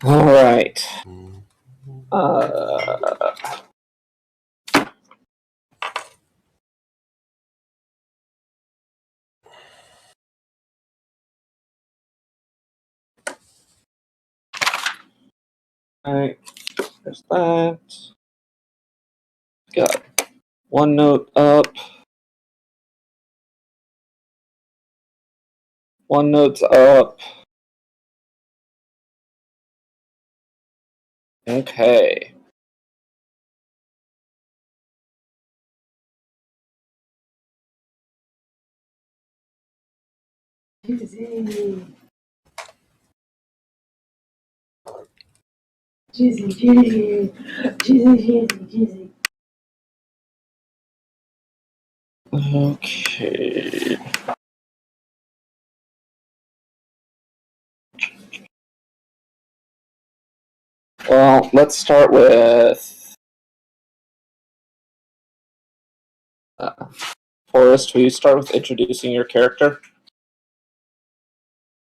All right. Alright, there's that. Got one note up. One note's up. Okay. Jizzy. Jizzy. Okay. Well, let's start with Forrest. Will you start with introducing your character?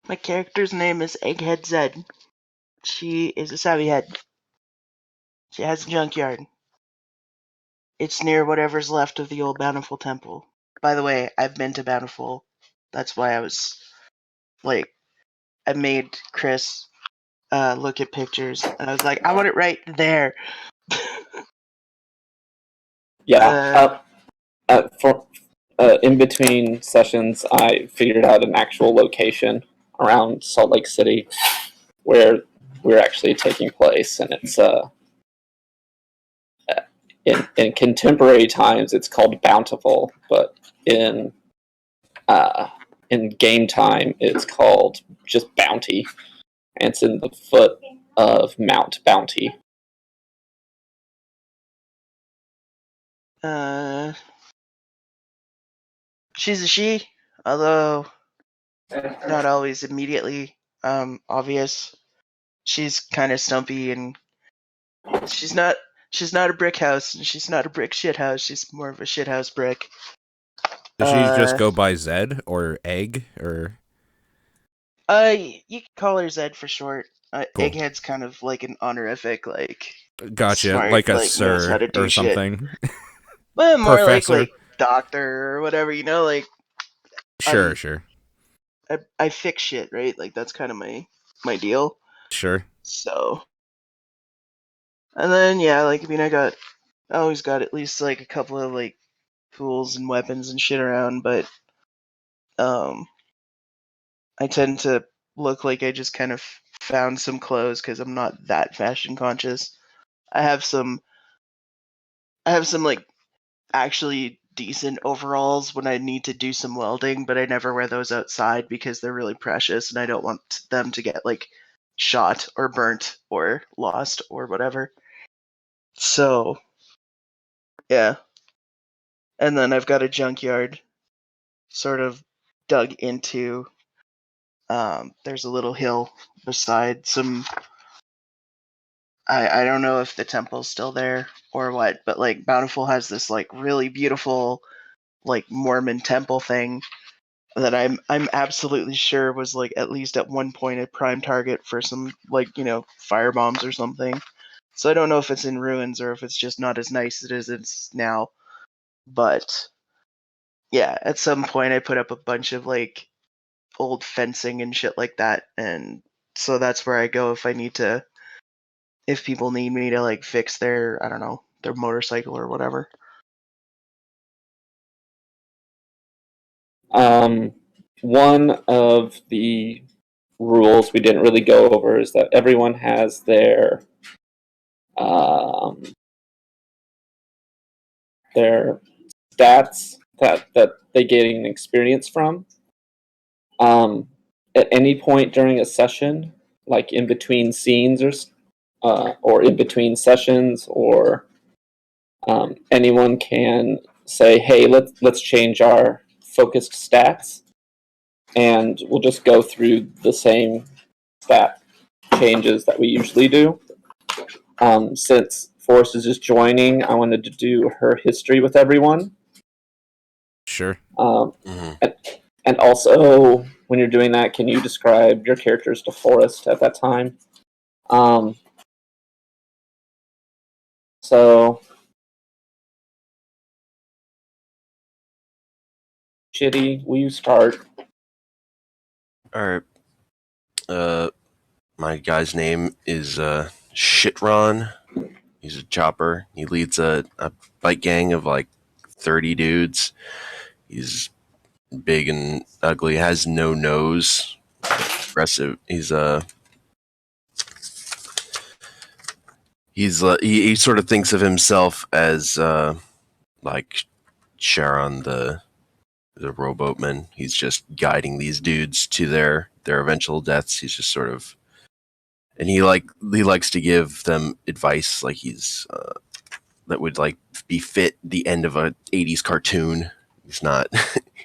My character's name is Egghead Zed. She is a savvy head. She has a junkyard. It's near whatever's left of the old Bountiful Temple. By the way, I've been to Bountiful. That's why I was like, I made Chris look at pictures, and I was like, I want it right there. Yeah. For in between sessions, I figured out an actual location around Salt Lake City where we're actually taking place, and it's in contemporary times it's called Bountiful, but in game time it's called just Bounty, and it's in the foot of Mount Bounty. She's a she, although not always immediately obvious. She's kind of stumpy, and she's not a brick house, and she's not a brick shit house. She's more of a shit house brick. Does she just go by Zed or Egg or? You can call her Zed for short. Cool. Egghead's kind of like an honorific, like. Gotcha, smart, like a knows how sir to do or something. Well, more Professor. like doctor or whatever, like. Sure. I fix shit, right? Like that's kind of my deal. Sure. So. And then yeah, like I always got at least like a couple of like tools and weapons and shit around, but I tend to look like I just kind of found some clothes because I'm not that fashion conscious. I have some like actually decent overalls when I need to do some welding, but I never wear those outside because they're really precious and I don't want them to get like shot or burnt or lost or whatever. So, yeah. And then I've got a junkyard sort of dug into. There's a little hill beside some. I don't know if the temple's still there or what, but like Bountiful has this like really beautiful like Mormon temple thing that I'm absolutely sure was like at least at one point a prime target for some like fire bombs or something. So I don't know if it's in ruins or if it's just not as nice as it's now. But yeah, at some point I put up a bunch of like old fencing and shit like that, and so that's where I go if people need me to like fix their their motorcycle or whatever. One of the rules we didn't really go over is that everyone has their stats that they gain experience from. At any point during a session, like in between scenes or in between sessions, or anyone can say, "Hey, let's change our focused stats," and we'll just go through the same stat changes that we usually do. Since Forrest is just joining, I wanted to do her history with everyone. Sure. And also, when you're doing that, can you describe your characters to Forrest at that time? So Shitty, will you start? All right. My guy's name is ShitRon. He's a chopper. He leads a bike gang of like 30 dudes. He's big and ugly. Has no nose. Aggressive. He sort of thinks of himself as like Sharon the rowboatman. He's just guiding these dudes to their eventual deaths. He's just sort of, and he likes to give them advice like he's that would like befit the end of a 80s cartoon. He's not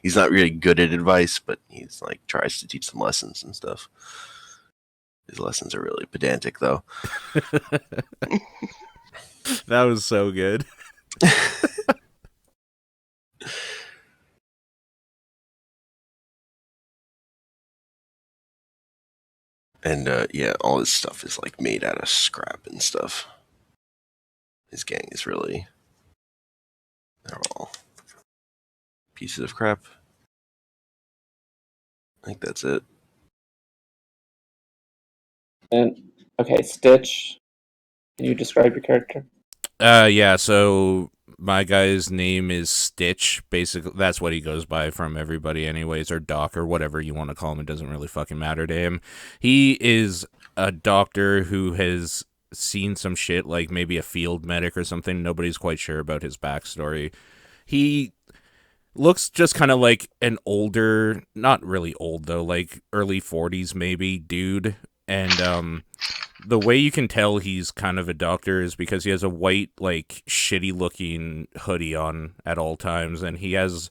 he's not really good at advice, but he's like tries to teach them lessons and stuff. His lessons are really pedantic though. That was so good. And yeah, all his stuff is like made out of scrap and stuff. His gang is really, they're all pieces of crap. I think that's it. And okay, Stitch. Can you describe your character? Yeah, so my guy's name is Stitch. Basically, that's what he goes by from everybody anyways, or Doc, or whatever you want to call him. It doesn't really fucking matter to him. He is a doctor who has seen some shit, like maybe a field medic or something. Nobody's quite sure about his backstory. He looks just kind of like an older, not really old though, like early 40s maybe, dude. And the way you can tell he's kind of a doctor is because he has a white, like, shitty-looking hoodie on at all times, and he has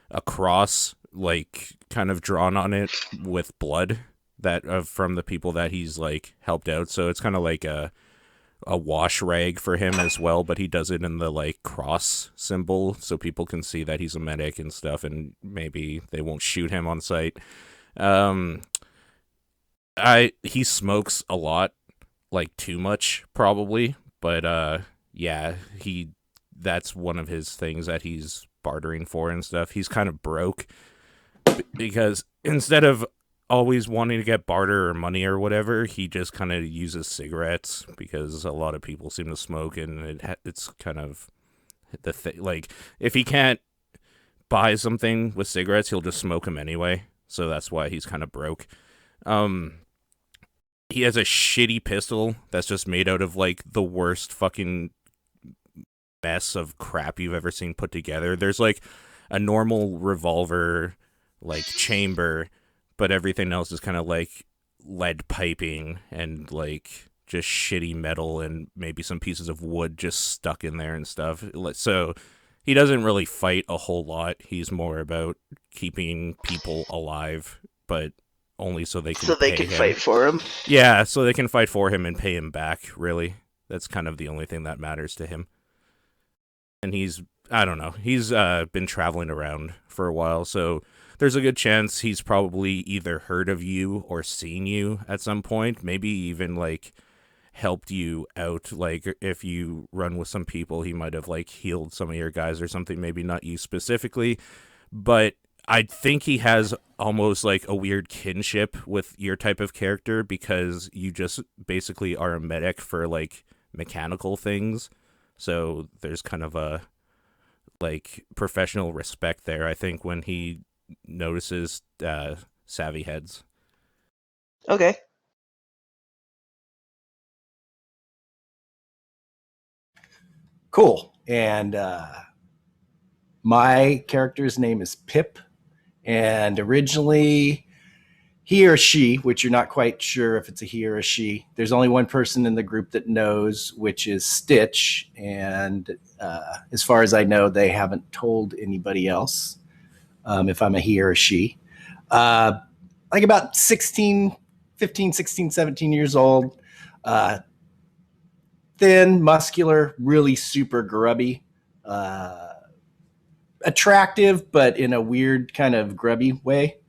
a cross, like, kind of drawn on it with blood that from the people that he's, like, helped out. So it's kind of like a wash rag for him as well, but he does it in the, like, cross symbol so people can see that he's a medic and stuff, and maybe they won't shoot him on sight. He smokes a lot, like too much probably, but yeah, that's one of his things that he's bartering for and stuff. He's kind of broke because instead of always wanting to get barter or money or whatever, he just kind of uses cigarettes because a lot of people seem to smoke, and it's kind of the thing. Like, if he can't buy something with cigarettes, he'll just smoke them anyway. So that's why he's kind of broke. He has a shitty pistol that's just made out of, like, the worst fucking mess of crap you've ever seen put together. There's, like, a normal revolver, like, chamber, but everything else is kind of, like, lead piping and, like, just shitty metal and maybe some pieces of wood just stuck in there and stuff. So he doesn't really fight a whole lot. He's more about keeping people alive, but only so they can pay him. Fight for him. Yeah, so they can fight for him and pay him back, really. That's kind of the only thing that matters to him. And he's been traveling around for a while, so there's a good chance he's probably either heard of you or seen you at some point, maybe even, like, helped you out. Like, if you run with some people, he might have, like, healed some of your guys or something, maybe not you specifically, but I think he has almost like a weird kinship with your type of character because you just basically are a medic for, like, mechanical things. So there's kind of a, like, professional respect there, I think, when he notices savvy heads. Okay. Cool. And my character's name is Pip. And originally, he or she, which you're not quite sure if it's a he or a she, there's only one person in the group that knows, which is Stitch. And as far as I know, they haven't told anybody else if I'm a he or a she. Like about 15, 16, 17 years old. Thin, muscular, really super grubby. Attractive, but in a weird kind of grubby way,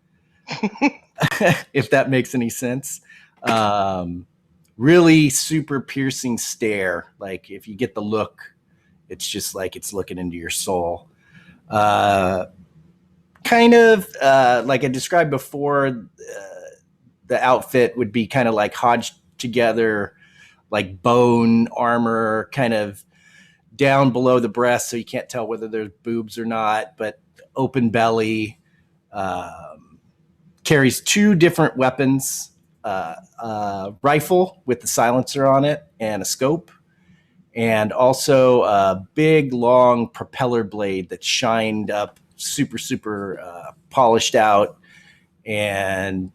if that makes any sense. really super piercing stare. Like if you get the look, it's just like it's looking into your soul. Kind of like I described before, the outfit would be kind of like hodged together, like bone armor, kind of down below the breast, so you can't tell whether there's boobs or not, but open belly. Carries 2 different weapons, rifle with the silencer on it and a scope, and also a big long propeller blade that's shined up, super polished out, and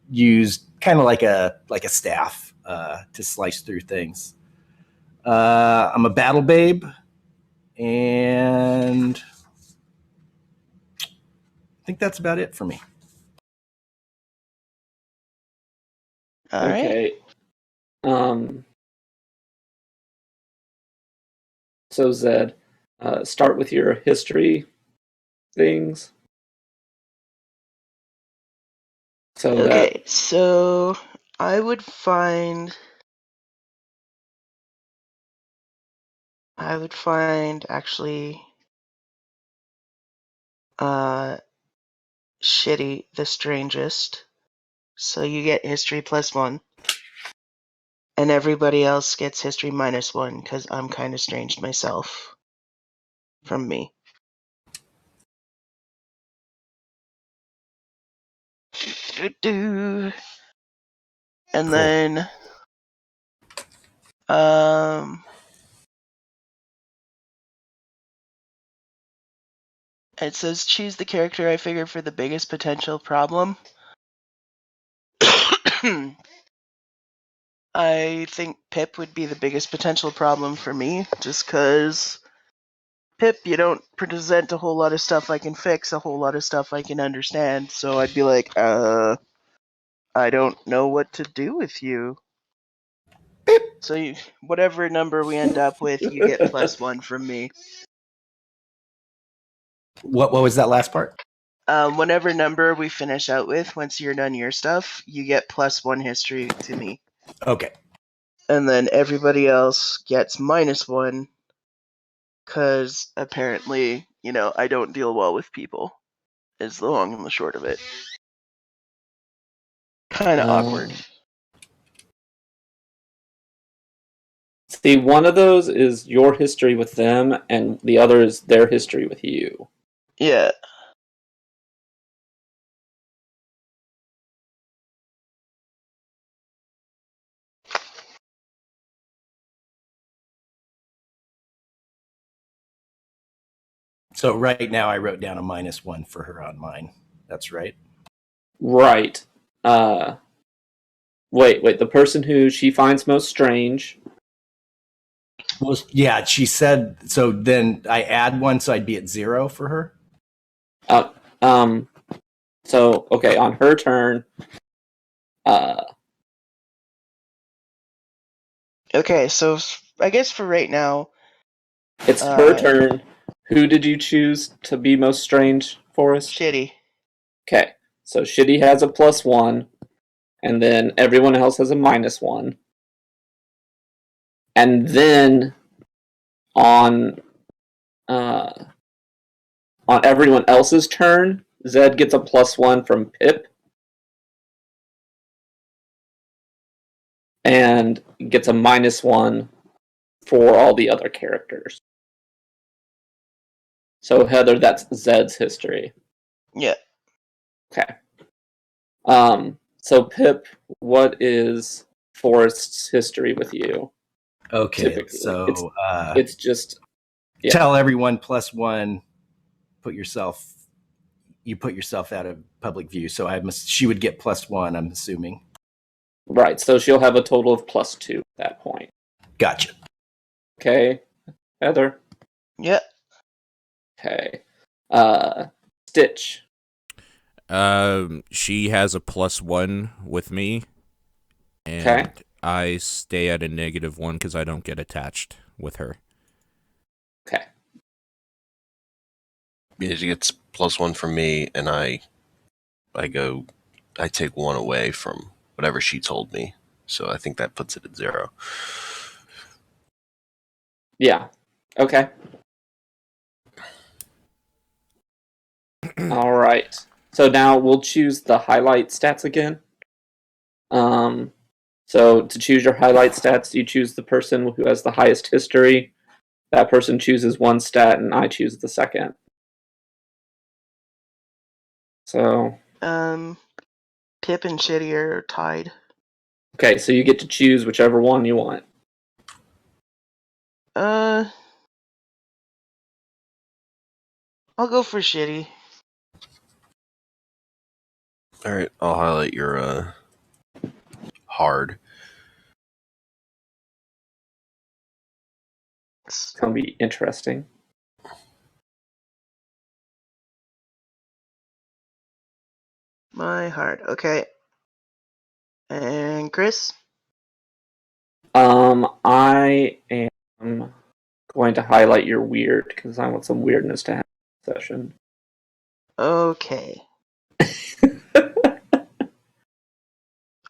used kind of like a staff to slice through things. I'm a battle babe, and I think that's about it for me. All right. Okay. So Zed, start with your history things. So Okay, so I would find actually Shitty the strangest. So you get history +1. And everybody else gets history -1 because I'm kind of strange myself. From me. And Cool. then it says choose the character I figure for the biggest potential problem. I think Pip would be the biggest potential problem for me, just because Pip, you don't present a whole lot of stuff I can fix, a whole lot of stuff I can understand, so I'd be like, I don't know what to do with you. Pip. So whatever number we end up with, you get +1 from me. What was that last part? Whatever number we finish out with, once you're done your stuff, you get +1 history to me. Okay. And then everybody else gets -1, because apparently, I don't deal well with people, is the long and the short of it. Kind of awkward. See, one of those is your history with them, and the other is their history with you. Yeah. So right now I wrote down a -1 for her on mine. That's right. Right. Wait. The person who she finds most strange. Well, yeah, she said, so then I add 1, so I'd be at 0 for her. So, okay, on her turn, Okay, so I guess for right now, it's her turn. Who did you choose to be most strange, Forrest? Shitty. Okay, so Shitty has a +1, and then everyone else has a -1. And then on everyone else's turn, Zed gets a +1 from Pip, and gets a -1 for all the other characters. So Heather, that's Zed's history. Yeah. Okay. So Pip, what is Forrest's history with you? Okay, Typically, so it's just tell everyone +1. You put yourself out of public view. So she would get +1. I'm assuming. right. So she'll have a total of +2 at that point. Gotcha. Okay, Heather. Yeah. Okay. Stitch. She has a +1 with me, and Okay. I stay at a -1 because I don't get attached with her. Okay. Yeah, she gets +1 from me, and I take 1 away from whatever she told me. So I think that puts it at 0. Yeah. Okay. All right. So now we'll choose the highlight stats again. So to choose your highlight stats, you choose the person who has the highest history. That person chooses one stat, and I choose the second. So Pip and Shitty are tied. okay, so you get to choose whichever one you want. I'll go for Shitty. All right, I'll highlight your hard. It's gonna be interesting. My hard. Okay. And Chris? I am going to highlight your weird because I want some weirdness to happen in the session. Okay.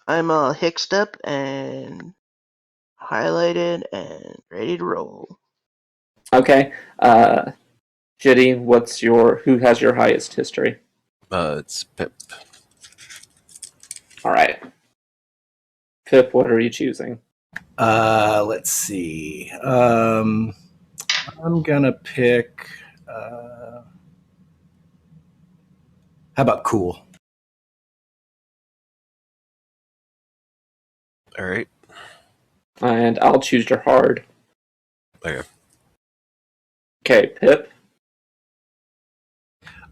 I'm all hicksed up and highlighted and ready to roll. Okay. Jitty, who has your highest history? It's Pip. All right. Pip, what are you choosing? Let's see. I'm gonna pick. How about cool? All right. And I'll choose your hard. Okay. Okay, Pip.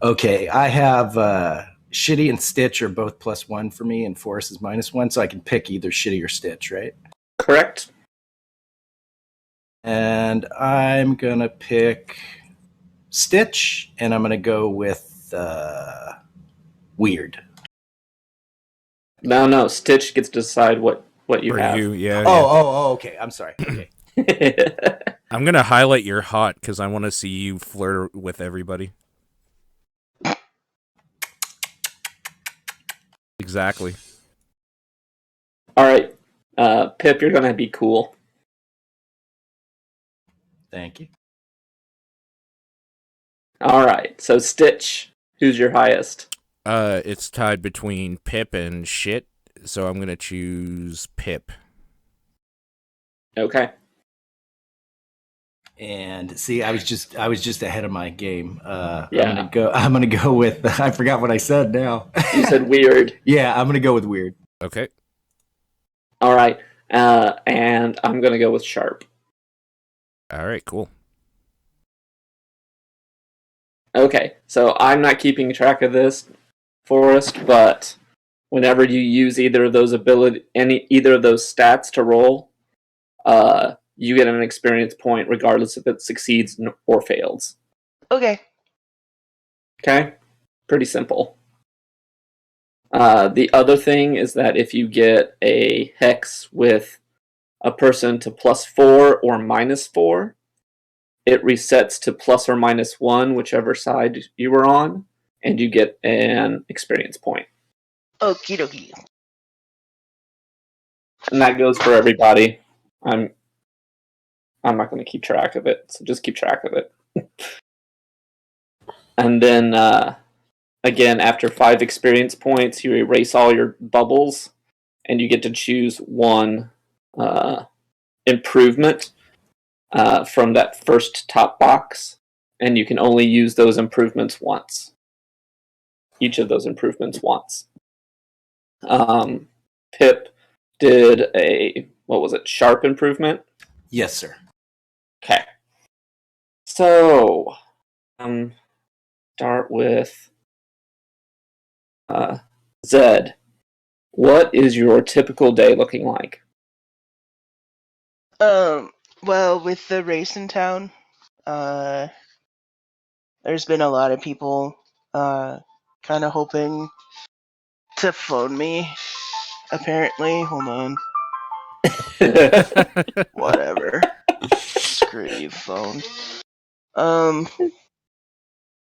Okay, I have Shitty and Stitch are both +1 for me, and Forrest is -1, so I can pick either Shitty or Stitch, right? Correct. And I'm gonna pick Stitch, and I'm gonna go with weird. No, Stitch gets to decide what you For have. you, yeah. Oh, okay. I'm sorry. Okay. I'm gonna highlight your hot because I want to see you flirt with everybody. Exactly. All right. Pip, you're gonna be cool. Thank you. All right. So Stitch, who's your highest? It's tied between Pip and Shit, so I'm gonna choose Pip. Okay. And see, I was just ahead of my game. Yeah. I'm gonna go with. I forgot what I said now. You said weird. Yeah, I'm gonna go with weird. Okay. All right. And I'm gonna go with sharp. All right. Cool. Okay. So I'm not keeping track of this, Forrest, but whenever you use either of those stats to roll, you get an experience point regardless if it succeeds or fails. Okay. Okay? Pretty simple. The other thing is that if you get a hex with a person to +4 or -4, it resets to plus or -1, whichever side you were on, and you get an experience point. Okie dokie. And that goes for everybody. I'm not going to keep track of it, so just keep track of it. And then, again, after 5 experience points, you erase all your bubbles, and you get to choose one improvement from that first top box, and you can only use those improvements once. Each of those improvements once. Pip did sharp improvement? Yes, sir. Okay. So, start with Zed. What is your typical day looking like? Well, with the race in town, there's been a lot of people, kind of hoping to phone me. Apparently, hold on. Whatever. Screw you, phone.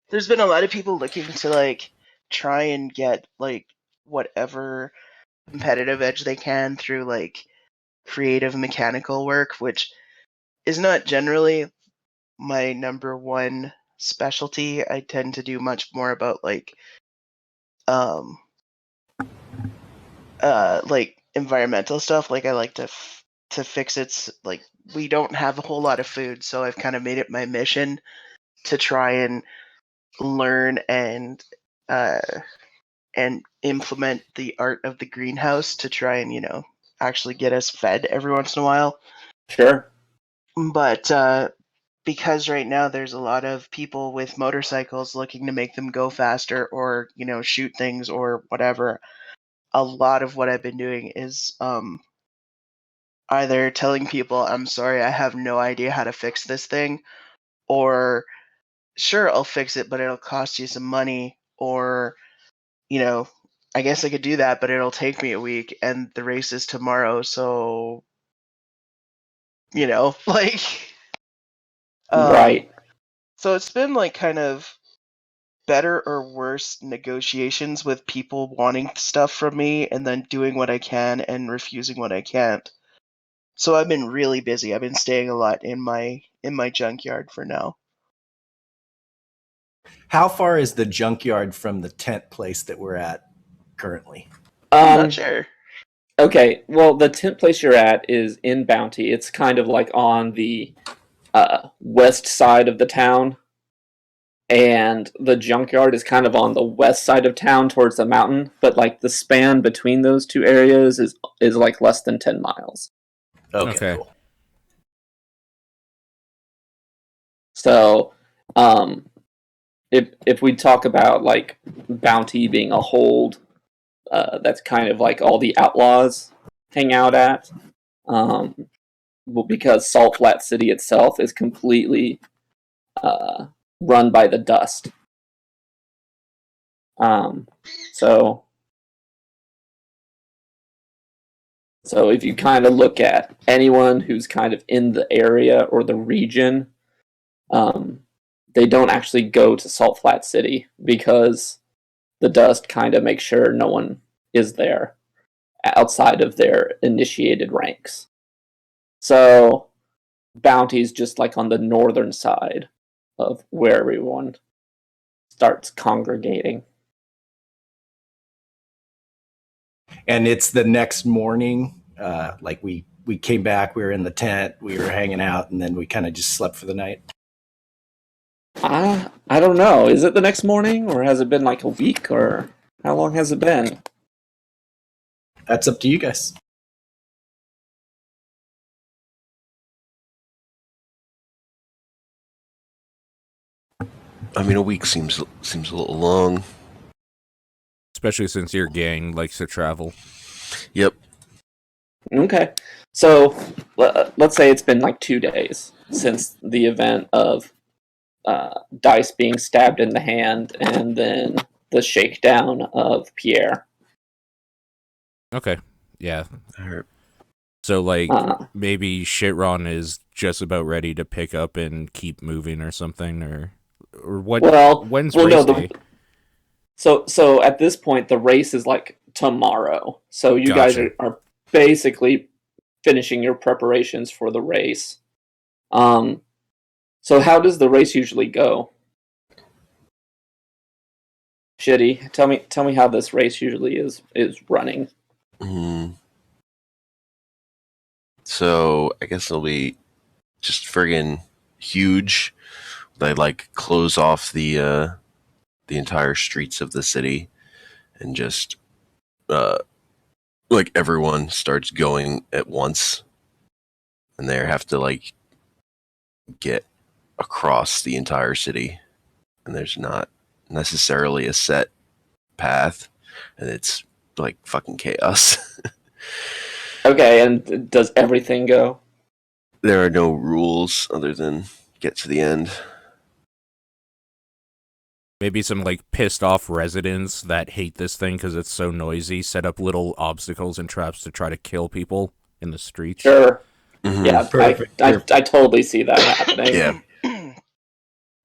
There's been a lot of people looking to try and get whatever competitive edge they can through creative mechanical work, which is not generally my number one specialty. I tend to do much more about like environmental stuff. Like I like to fix it. Like we don't have a whole lot of food, so I've kind of made it my mission to try and learn and implement the art of the greenhouse to try and actually get us fed every once in a while. Sure. But because right now there's a lot of people with motorcycles looking to make them go faster or shoot things or whatever, a lot of what I've been doing is either telling people, I'm sorry, I have no idea how to fix this thing, or sure, I'll fix it, but it'll cost you some money, or I guess I could do that, but it'll take me a week and the race is tomorrow, so like Right. So it's been like kind of better or worse negotiations with people wanting stuff from me and then doing what I can and refusing what I can't. So I've been really busy. I've been staying a lot in my junkyard for now. How far is the junkyard from the tent place that we're at currently? I'm not sure. Okay, well, the tent place you're at is in Bounty. It's kind of like on the west side of the town, and the junkyard is kind of on the west side of town towards the mountain, but like the span between those two areas is like less than 10 miles. Okay. Cool. So, if we talk about like Bounty being a hold, that's kind of like all the outlaws hang out at. Well, because Salt Flat City itself is completely run by the dust. So if you kind of look at anyone who's kind of in the area or the region, they don't actually go to Salt Flat City because the dust kind of makes sure no one is there outside of their initiated ranks. So Bounty's just like on the northern side of where everyone starts congregating. And it's the next morning. Like we came back, we were in the tent, we were hanging out, and then we kind of just slept for the night. I don't know. Is it the next morning, or has it been like a week, or how long has it been? That's up to you guys. I mean, a week seems a little long. Especially since your gang likes to travel. Yep. Okay. So let's say it's been like 2 days since the event of Dice being stabbed in the hand and then the shakedown of Pierre. Okay. Yeah. All right. So, like, maybe ShitRon is just about ready to pick up and keep moving or something, or what? When's race day? So at this point, the race is like tomorrow. So you guys are basically finishing your preparations for the race. So how does the race usually go? Shitty, tell me how this race usually is running. So I guess it'll be just friggin' huge. They like close off the entire streets of the city, and just like everyone starts going at once, and they have to like get across the entire city, and there's not necessarily a set path, and it's like fucking chaos. Okay, and does everything go? There are no rules other than get to the end. Maybe some like pissed off residents that hate this thing because it's so noisy set up little obstacles and traps to try to kill people in the streets. Sure. Mm-hmm. Yeah, perfect. I totally see that happening. Yeah.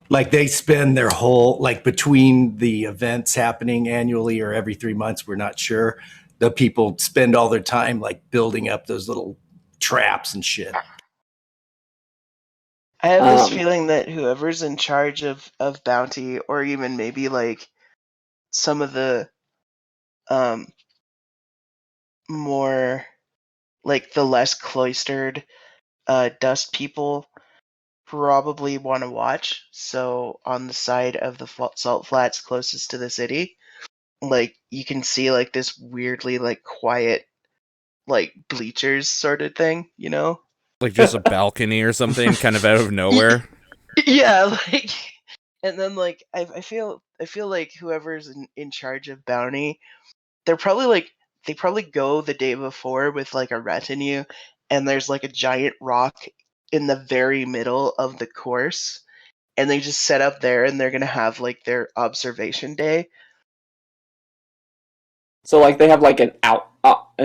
Like they spend their whole, like between the events happening annually or every 3 months, we're not sure. The people spend all their time like building up those little traps and shit. I have this Um, feeling that whoever's in charge of bounty, or even maybe like some of the more like the less cloistered dust people, probably want to watch. So on the side of the salt flats closest to the city, like you can see like this weirdly like quiet like bleachers sort of thing, you know? Like just a balcony or something, kind of out of nowhere. Yeah, like, and then like I feel like whoever's in charge of bounty, they're probably like they probably go the day before with like a retinue, and there's like a giant rock in the very middle of the course, and they just set up there, and they're gonna have like their observation day. so like they have like an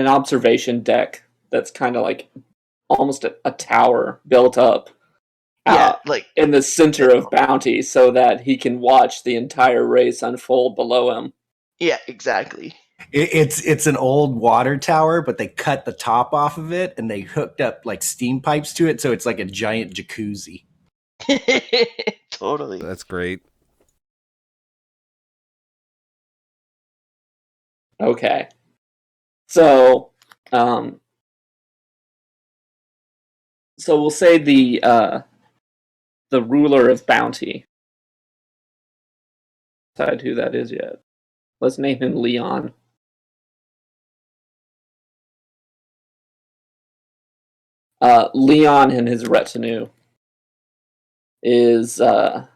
observation deck that's kind of like almost a tower built up Yeah, like in the center of Bounty, so that he can watch the entire race unfold below him. yeah, exactly. It's an old water tower, but they cut the top off of it and they hooked up like steam pipes to it, so it's like a giant jacuzzi. Totally. That's great. Okay, so so we'll say the ruler of Bounty. Decide who that is yet. Let's name him Leon. Leon and his retinue is are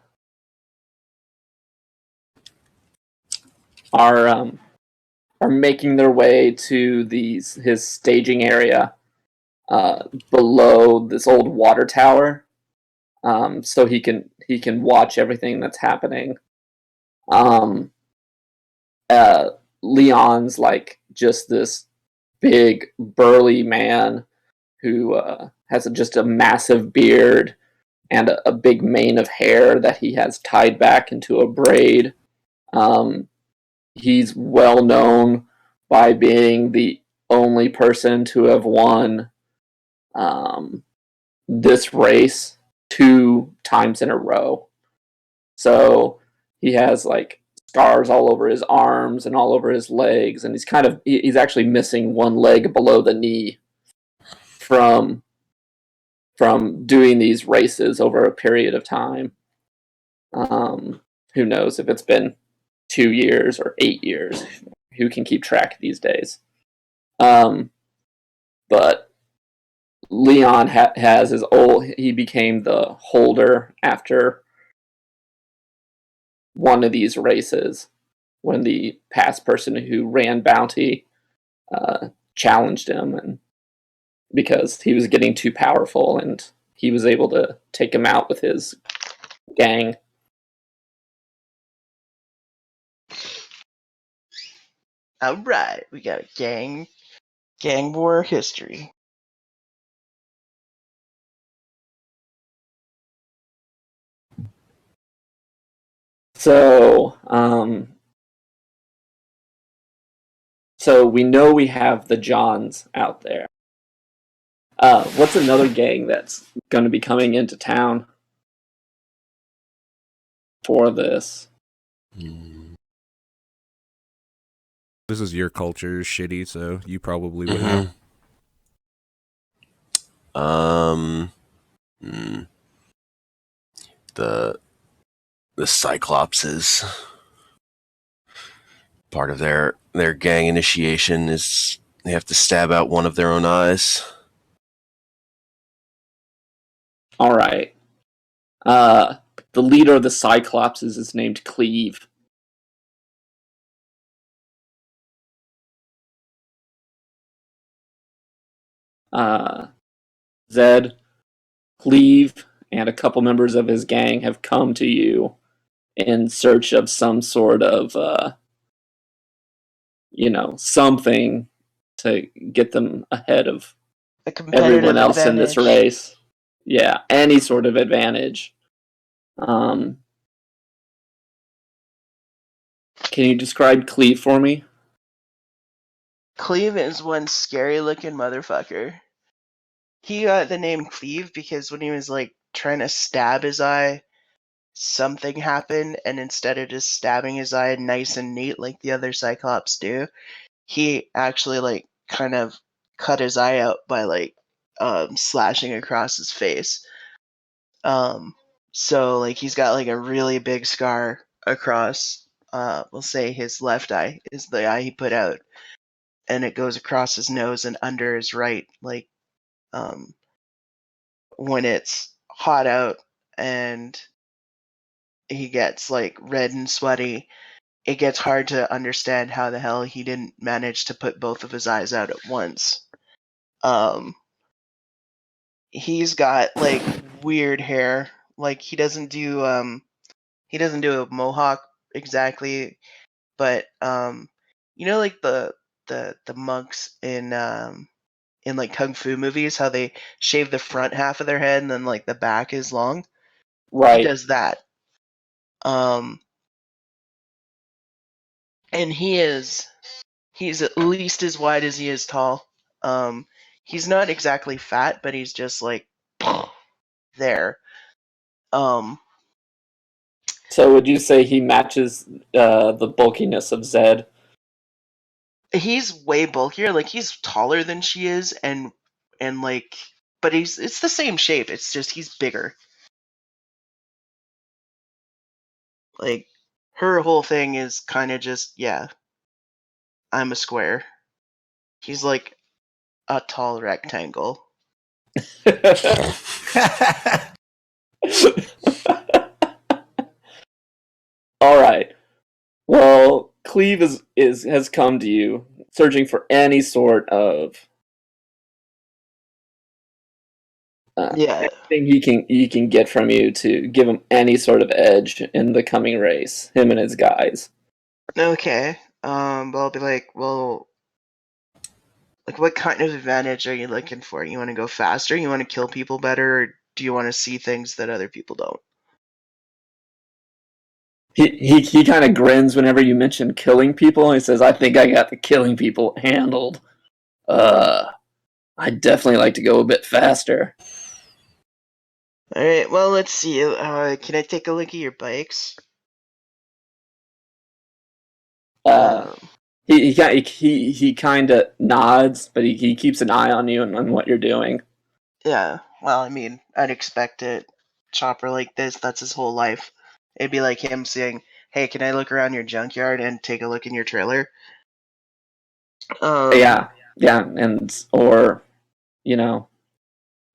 making their way to his staging area below this old water tower, so he can watch everything that's happening. Leon's like just this big burly man who has just a massive beard and a big mane of hair that he has tied back into a braid. He's well known by being the only person to have won this race 2 times in a row. So he has like scars all over his arms and all over his legs, and he's actually missing one leg below the knee from doing these races over a period of time. Who knows if it's been 2 years or 8 years? Who can keep track these days? But Leon has his old. He became the holder after one of these races when the past person who ran Bounty challenged him, and because he was getting too powerful, and he was able to take him out with his gang. All right, we got a gang war history. So, so we know we have the Johns out there. What's another gang that's going to be coming into town for this? This is your culture shitty, so you probably would know. The Cyclopses. Part of their gang initiation is they have to stab out one of their own eyes. All right. The leader of the Cyclopses is named Cleve. Zed, Cleve, and a couple members of his gang have come to you in search of some sort of, something to get them ahead of A competitive everyone else advantage. in this race. Yeah, any sort of advantage. Can you describe Cleve for me? Cleve is one scary looking motherfucker. He got the name Cleave because when he was like trying to stab his eye, something happened, and instead of just stabbing his eye nice and neat like the other Cyclops do, he actually like kind of cut his eye out by like slashing across his face. So like he's got like a really big scar across we'll say his left eye is the eye he put out, and it goes across his nose and under his right, like when it's hot out and he gets like red and sweaty, it gets hard to understand how the hell he didn't manage to put both of his eyes out at once. He's got like weird hair. Like he doesn't do a mohawk exactly, but you know like the monks in like kung fu movies, how they shave the front half of their head and then like the back is long. He Right. does that. And he's at least as wide as he is tall. He's not exactly fat, but he's just like there. So would you say he matches the bulkiness of Zed? He's way bulkier. Like he's taller than she is, and like, but it's the same shape. It's just he's bigger. Like her whole thing is kind of just I'm a square. He's like a tall rectangle. All right. Well, Cleve has come to you, searching for any sort of anything he can get from you to give him any sort of edge in the coming race. Him and his guys. Okay. But I'll be like, well, like, what kind of advantage are you looking for? You want to go faster? You want to kill people better? Or do you want to see things that other people don't? He kind of grins whenever you mention killing people, and he says, "I think I got the killing people handled. I'd definitely like to go a bit faster." All right. Well, let's see. Can I take a look at your bikes? He kind of nods, but he keeps an eye on you and on what you're doing. Yeah. Well, I mean, I'd expect it. Chopper like this, that's his whole life. It'd be like him saying, "Hey, can I look around your junkyard and take a look in your trailer?" Yeah, and or you know,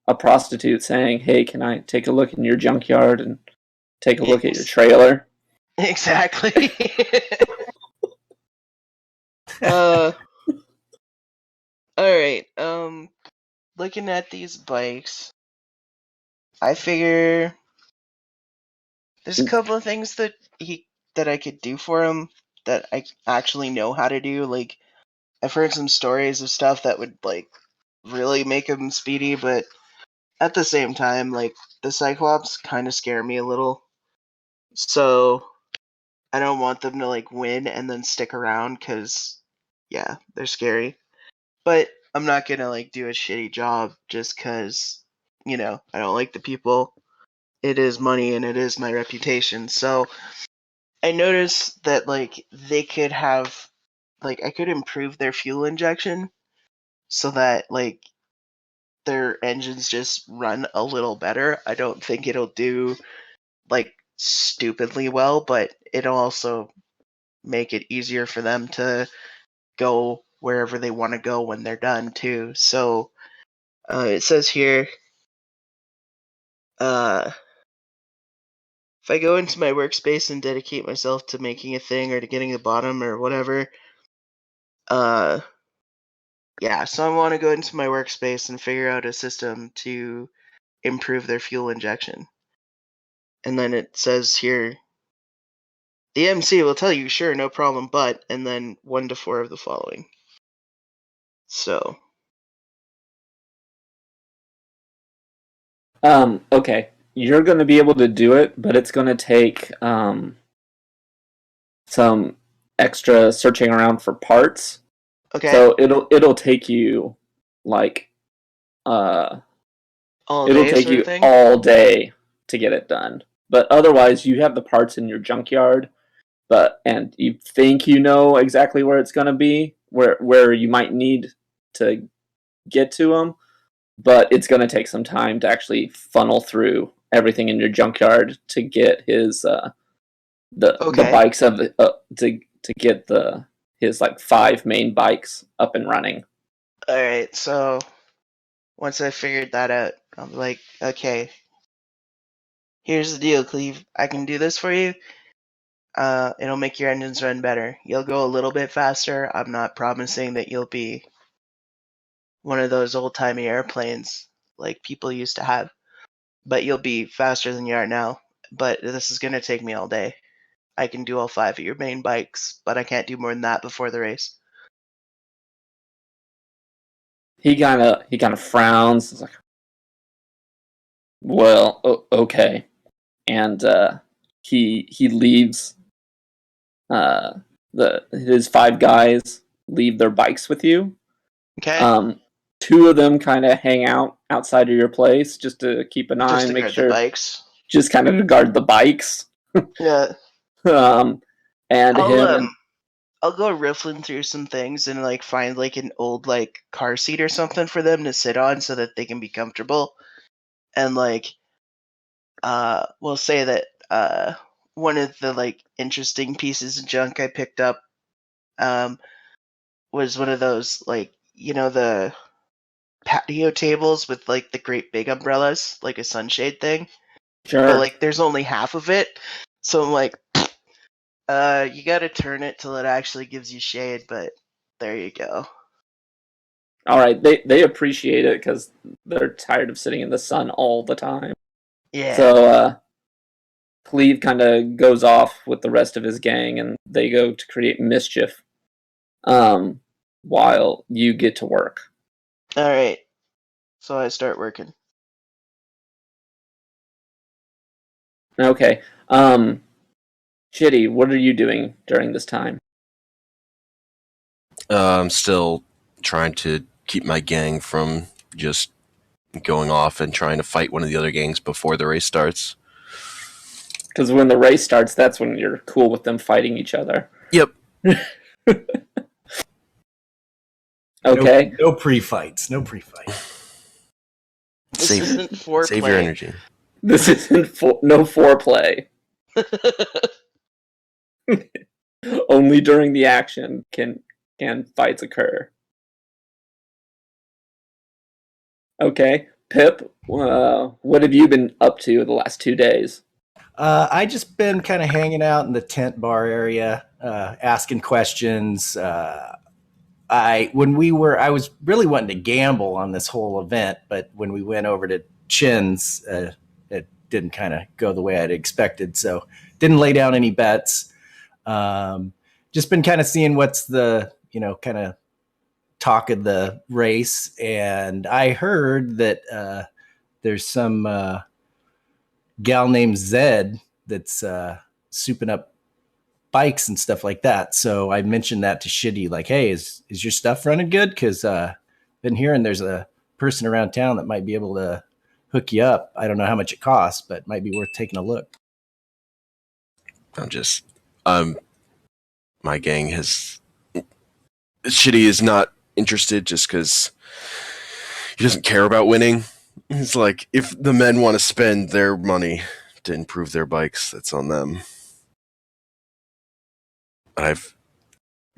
a prostitute saying, "Hey, can I take a look in your junkyard and take a look at your trailer?" Exactly. All right. Looking at these bikes, I figure there's a couple of things that I could do for him that I actually know how to do. Like I've heard some stories of stuff that would like really make him speedy, but at the same time, like the Cyclops kind of scare me a little. So I don't want them to like win and then stick around because they're scary. But I'm not gonna like do a shitty job just because I don't like the people. It is money and it is my reputation. So I noticed that like they could have like I could improve their fuel injection so that like their engines just run a little better. I don't think it'll do like stupidly well, but it'll also make it easier for them to go wherever they want to go when they're done too. So it says here, if I go into my workspace and dedicate myself to making a thing or to getting the bottom or whatever, so I want to go into my workspace and figure out a system to improve their fuel injection. And then it says here, the MC will tell you, sure, no problem, but, and then 1 to 4 of the following. So. Okay. You're going to be able to do it, but it's going to take some extra searching around for parts. Okay. So it'll take you like All It'll day take sort you of thing? all day to get it done. But otherwise, you have the parts in your junkyard, and you think you know exactly where it's going to be, where you might need to get to them, but it's going to take some time to actually funnel through everything in your junkyard to get his the Okay. bikes of the to get his like 5 main bikes up and running. Alright, so once I figured that out, I'm like, okay, here's the deal, Cleve. I can do this for you. It'll make your engines run better. You'll go a little bit faster. I'm not promising that you'll be one of those old-timey airplanes like people used to have, but you'll be faster than you are now. But this is going to take me all day. I can do all 5 of your main bikes, but I can't do more than that before the race. He kind of frowns. He's like, well, okay, and he leaves. His 5 guys leave their bikes with you. Okay? 2 of them kind of hang out outside of your place just to keep an eye Just and to make guard sure, the bikes. just kind of to guard the bikes. Yeah. And I'll go riffling through some things and like find like an old like car seat or something for them to sit on so that they can be comfortable. And like we'll say that one of the like interesting pieces of junk I picked up was one of those like the patio tables with like the great big umbrellas, like a sunshade thing. sure. But like there's only half of it. So I'm like you gotta turn it till it actually gives you shade, but there you go. All right, they appreciate it because they're tired of sitting in the sun all the time. Yeah. So Cleve kind of goes off with the rest of his gang, and they go to create mischief. While you get to work. Alright. So I start working. Okay. Shitty, what are you doing during this time? I'm still trying to keep my gang from just going off and trying to fight one of the other gangs before the race starts. Because when the race starts, that's when you're cool with them fighting each other. Yep. Okay. No pre-fights. No pre-fights. This Save isn't foreplay. Save your energy. This isn't no foreplay. Only during the action can fights occur. Okay. Pip, what have you been up to the last 2 days? I just been kind of hanging out in the tent bar area, asking questions. I was really wanting to gamble on this whole event, but when we went over to Chin's, it didn't kind of go the way I'd expected. So didn't lay down any bets. Just been kind of seeing what's the, kind of talk of the race. And I heard that there's some gal named Zed that's souping up bikes and stuff like that. So I mentioned that to Shitty, like, hey, is your stuff running good? Because been hearing there's a person around town that might be able to hook you up. I don't know how much it costs, but it might be worth taking a look. My gang has... Shitty is not interested just because he doesn't care about winning. It's like, if the men want to spend their money to improve their bikes, that's on them.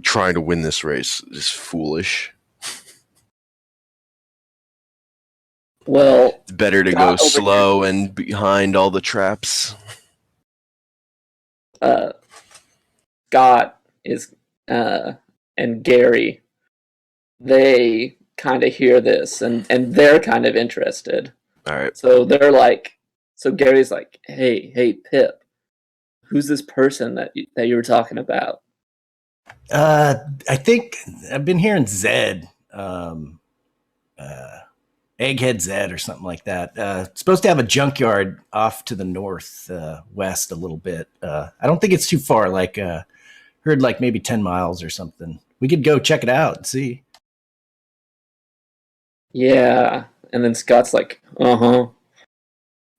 Trying to win this race is foolish. Well, It's better to go slow and behind all the traps. Scott is and Gary, they kind of hear this and they're kind of interested. All right. So they're like, so Gary's like, hey Pip, who's this person that you were talking about? I think I've been hearing Zed, Egghead Zed or something like that. Supposed to have a junkyard off to the north west a little bit. I don't think it's too far. Like heard like maybe 10 miles or something. We could go check it out and see. Yeah, And then Scott's like, uh-huh.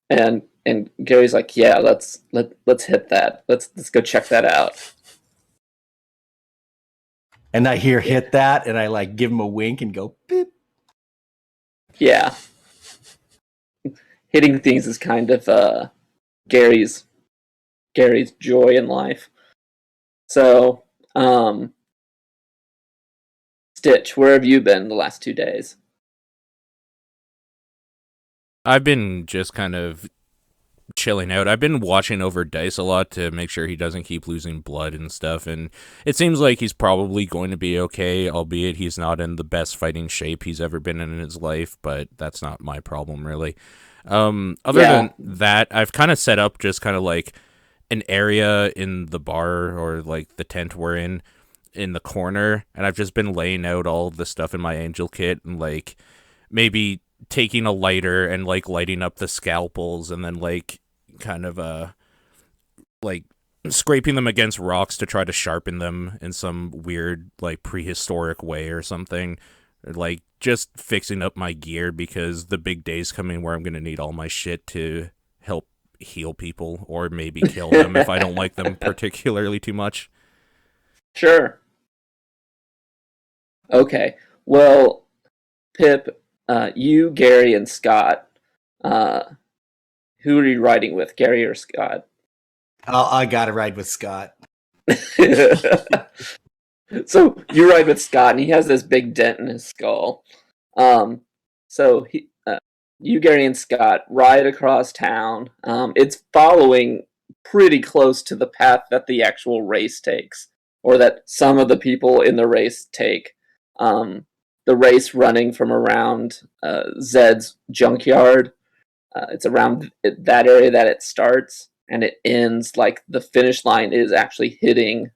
And Gary's like, yeah, let's hit that. Let's go check that out. And I hear hit that, and I like give him a wink and go beep. Yeah. Hitting things is kind of Gary's joy in life. So, Stitch, where have you been the last 2 days? I've been just kind of chilling out. I've been watching over Dice a lot to make sure he doesn't keep losing blood and stuff, and it seems like he's probably going to be okay, albeit he's not in the best fighting shape he's ever been in his life, but that's not my problem, really. Other than that, I've kind of set up just kind of like an area in the bar or like the tent we're in the corner, and I've just been laying out all the stuff in my angel kit and like maybe taking a lighter and like lighting up the scalpels and then like kind of like scraping them against rocks to try to sharpen them in some weird like prehistoric way or something, like just fixing up my gear because the big day's coming where I'm going to need all my shit to help heal people or maybe kill them if I don't like them particularly too much. Sure. Okay. Well, Pip, you, Gary, and Scott, who are you riding with, Gary or Scott? I gotta ride with Scott. So you ride with Scott, and he has this big dent in his skull. So you, Gary, and Scott ride across town. It's following pretty close to the path that the actual race takes, or that some of the people in the race take. The race running from around Zed's junkyard. It's around that area that it starts, and it ends like the finish line is actually hitting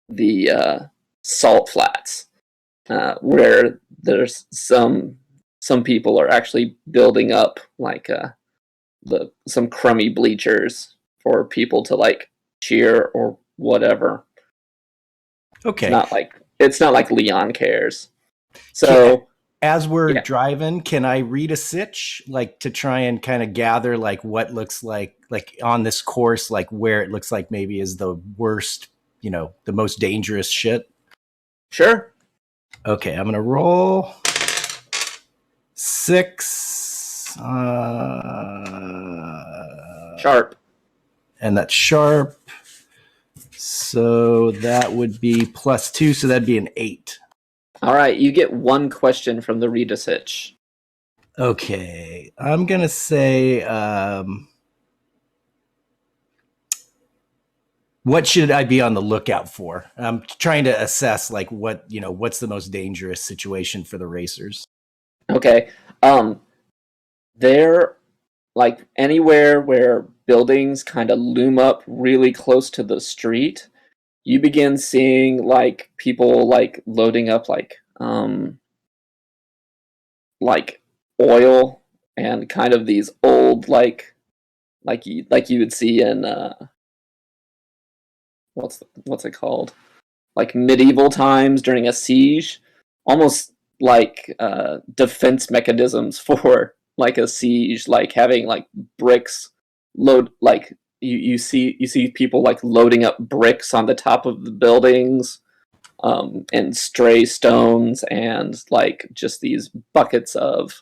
the salt flats, where there's some people are actually building up like some crummy bleachers for people to like cheer or whatever. Okay. It's not like Leon cares. So as we're driving, can I read a sitch, like to try and kind of gather like what looks like on this course, like where it looks like maybe is the worst, the most dangerous shit? Sure. Okay, I'm gonna roll 6. Sharp. And that's sharp. So that would be +2, so that'd be an 8. All right, you get one question from the read a sitch. Okay, I'm gonna say, what should I be on the lookout for? I'm trying to assess like what's the most dangerous situation for the racers. Okay, they're like anywhere where buildings kind of loom up really close to the street. You begin seeing like people like loading up like oil and kind of these old like you would see in what's it called, like medieval times during a siege, almost like defense mechanisms for like a siege, like having like bricks load, like you see people like loading up bricks on the top of the buildings, and stray stones and like just these buckets of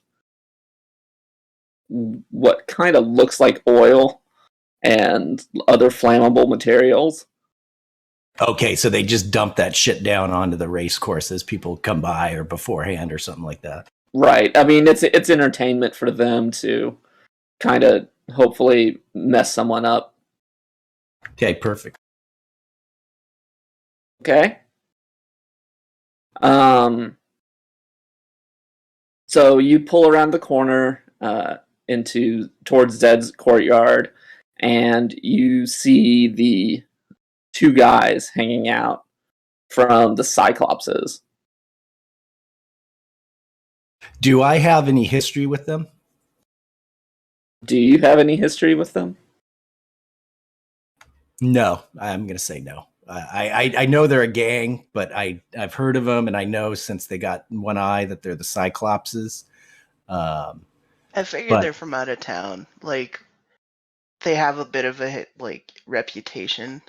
what kind of looks like oil and other flammable materials. Okay, so they just dump that shit down onto the race course as people come by or beforehand or something like that. Right. I mean, it's entertainment for them to kind of hopefully mess someone up. Okay, perfect. Okay. So you pull around the corner towards Zed's courtyard, and you see the 2 guys hanging out from the Cyclopses. Do I have any history with them? Do you have any history with them? No, I'm going to say no. I know they're a gang, but I've heard of them, and I know since they got one eye that they're the Cyclopses. I figured But- they're from out of town. Like, they have a bit of a reputation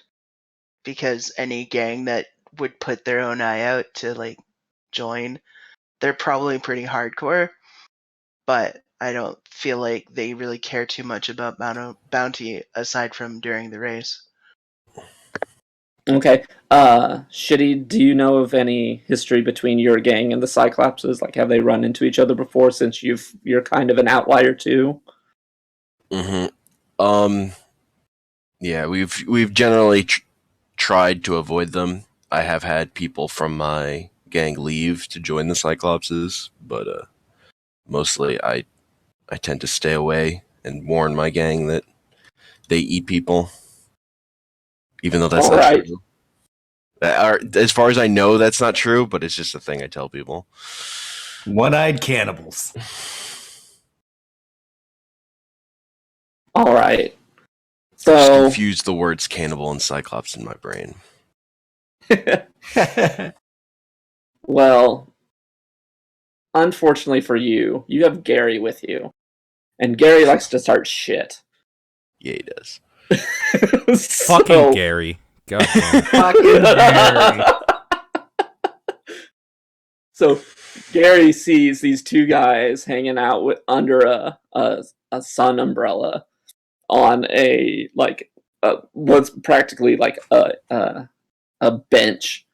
because any gang that would put their own eye out to join, they're probably pretty hardcore. But I don't feel like they really care too much about bounty aside from during the race. Okay. Shitty, do you know of any history between your gang and the Cyclopses? Like, have they run into each other before since you're kind of an outlier too? Mm-hmm. Yeah, we've generally tried to avoid them. I have had people from my gang leave to join the Cyclopses, but mostly I tend to stay away and warn my gang that they eat people, even though that's All not right. true. As far as I know, that's not true, but it's just a thing I tell people. One-eyed cannibals. All right. Just So, confuse the words cannibal and cyclops in my brain. well, unfortunately for you, you have Gary with you. And Gary likes to start shit. Yeah, he does. Fucking Gary. God damn. Fucking Gary. So Gary sees these two guys hanging out under a sun umbrella on what's practically like a bench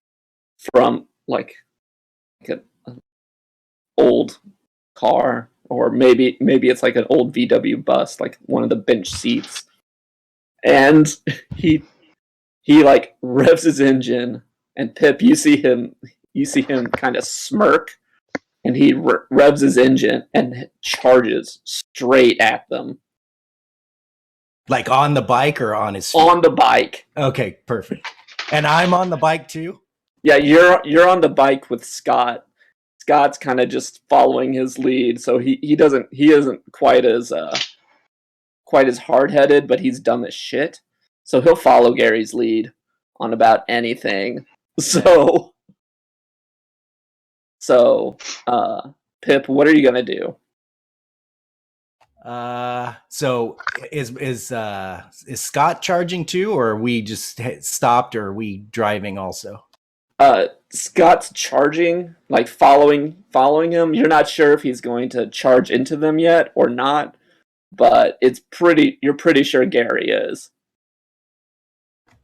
from like an old car, or maybe it's like an old VW bus, like one of the bench seats. And he like revs his engine, and Pip, you see him kind of smirk, and he revs his engine and charges straight at them. Like on the bike or on his feet? On the bike. Okay, perfect. And I'm on the bike too? Yeah, you're on the bike with Scott. Scott's kind of just following his lead, so he isn't quite as hard-headed, but he's dumb as shit. So he'll follow Gary's lead on about anything. So Pip, what are you gonna do? So is Scott charging too, or are we just stopped, or are we driving also? Scott's charging, like following him. You're not sure if he's going to charge into them yet or not, but you're pretty sure Gary is.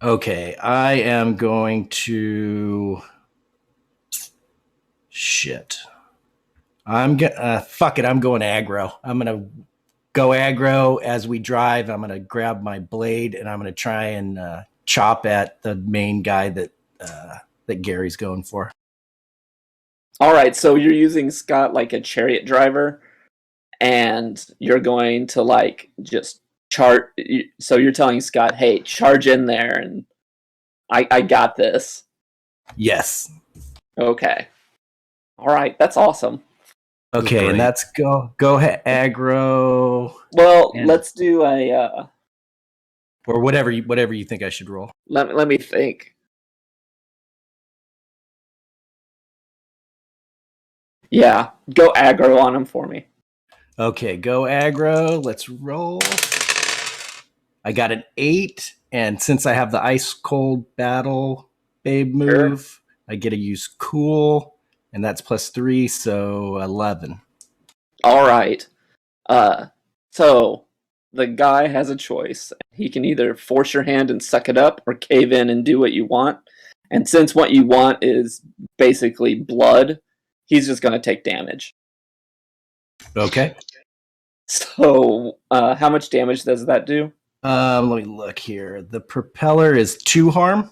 Okay, I am going to shit. Fuck it, I'm going aggro. I'm gonna go aggro as we drive. I'm gonna grab my blade and I'm gonna try and chop at the main guy that Gary's going for. All right, so you're using Scott like a chariot driver, and you're going to like just charge. So you're telling Scott, "Hey, charge in there, and I got this." Yes. Okay. All right, that's awesome. Okay, Great. and that's go ahead aggro. Well, And- let's do a or whatever you think I should roll. let me think. Yeah, go aggro on him for me. Okay, go aggro. Let's roll. I got an 8, and since I have the ice cold battle babe move, I get to use cool, and that's +3, so 11. All right. So the guy has a choice. He can either force your hand and suck it up, or cave in and do what you want. And since what you want is basically blood, he's just going to take damage. Okay. So, how much damage does that do? Let me look here. The propeller is 2 harm.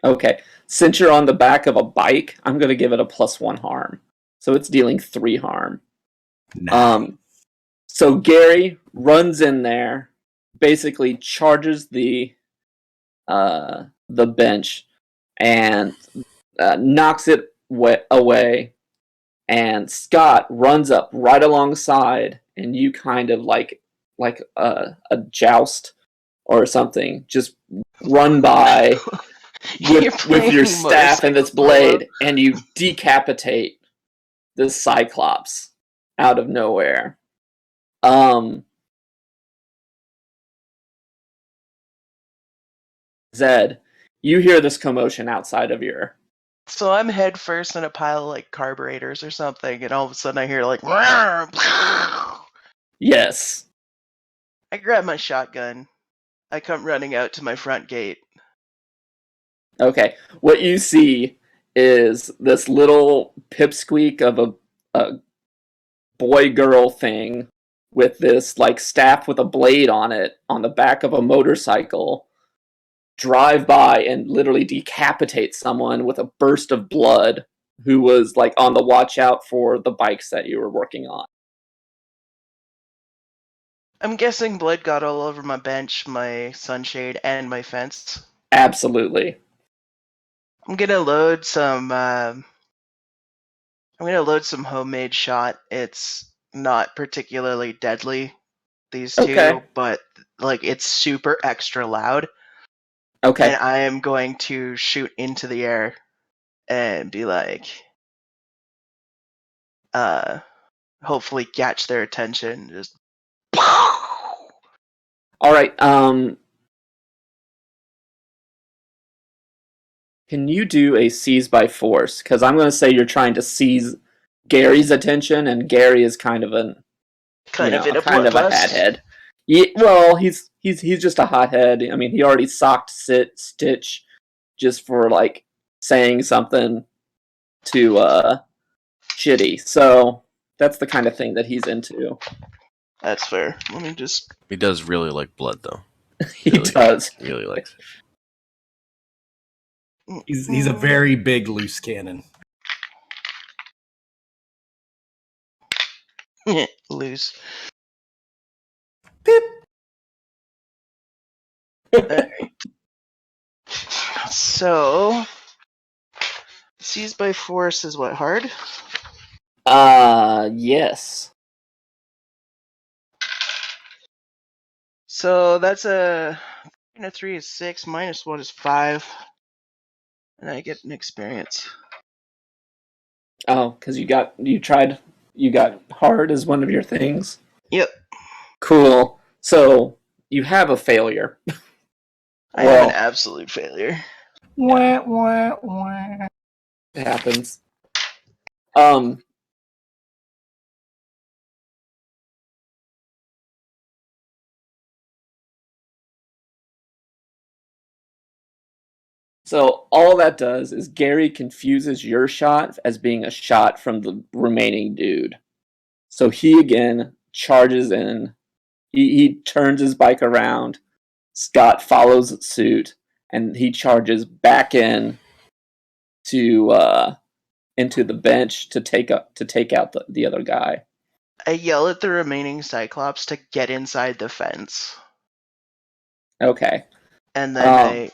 Okay. Since you're on the back of a bike, I'm going to give it a +1 harm. So it's dealing 3 harm. Nice. So Gary runs in there, basically charges the bench, and knocks it away. And Scott runs up right alongside, and you kind of like a joust or something, just run by with your staff and its blade, and you decapitate the Cyclops. out of nowhere. Zed, you hear this commotion outside of your... So I'm head first in a pile of like carburetors or something, and all of a sudden I hear like. Yes. I grab my shotgun. I come running out to my front gate. Okay. What you see is this little pipsqueak of a boy-girl thing with this like staff with a blade on it on the back of a motorcycle drive by and literally decapitate someone with a burst of blood who was like on the watch out for the bikes that you were working on. I'm guessing blood got all over my bench, my sunshade, and my fence. Absolutely. I'm gonna load some. I'm gonna load some homemade shot. It's not particularly deadly, these two, Okay. but like it's super extra loud. Okay. And I am going to shoot into the air and be like, hopefully catch their attention. Just. All right. Can you do a seize by force? Because I'm going to say you're trying to seize Gary's attention, and Gary is kind of a hothead. Yeah, well, he's just a hothead. I mean, he already socked Stitch just for like saying something to shitty. So that's the kind of thing that he's into. That's fair. Let me just. He does really like blood, though. He does. Really likes it. He's a very big loose cannon. Loose. Pip. Alright. So, seize by force is what, hard? Yes. So that's a 3 is 6, minus 1 is 5, and I get an experience. Oh, because you got hard as one of your things. Yep. Cool. So you have a failure. I have an absolute failure. Wah, wah, wah. It happens. So all that does is Gary confuses your shot as being a shot from the remaining dude. So he again charges in. He turns his bike around. Scott follows suit, and he charges back in to into the bench to take out the other guy. I yell at the remaining Cyclops to get inside the fence. Okay. And then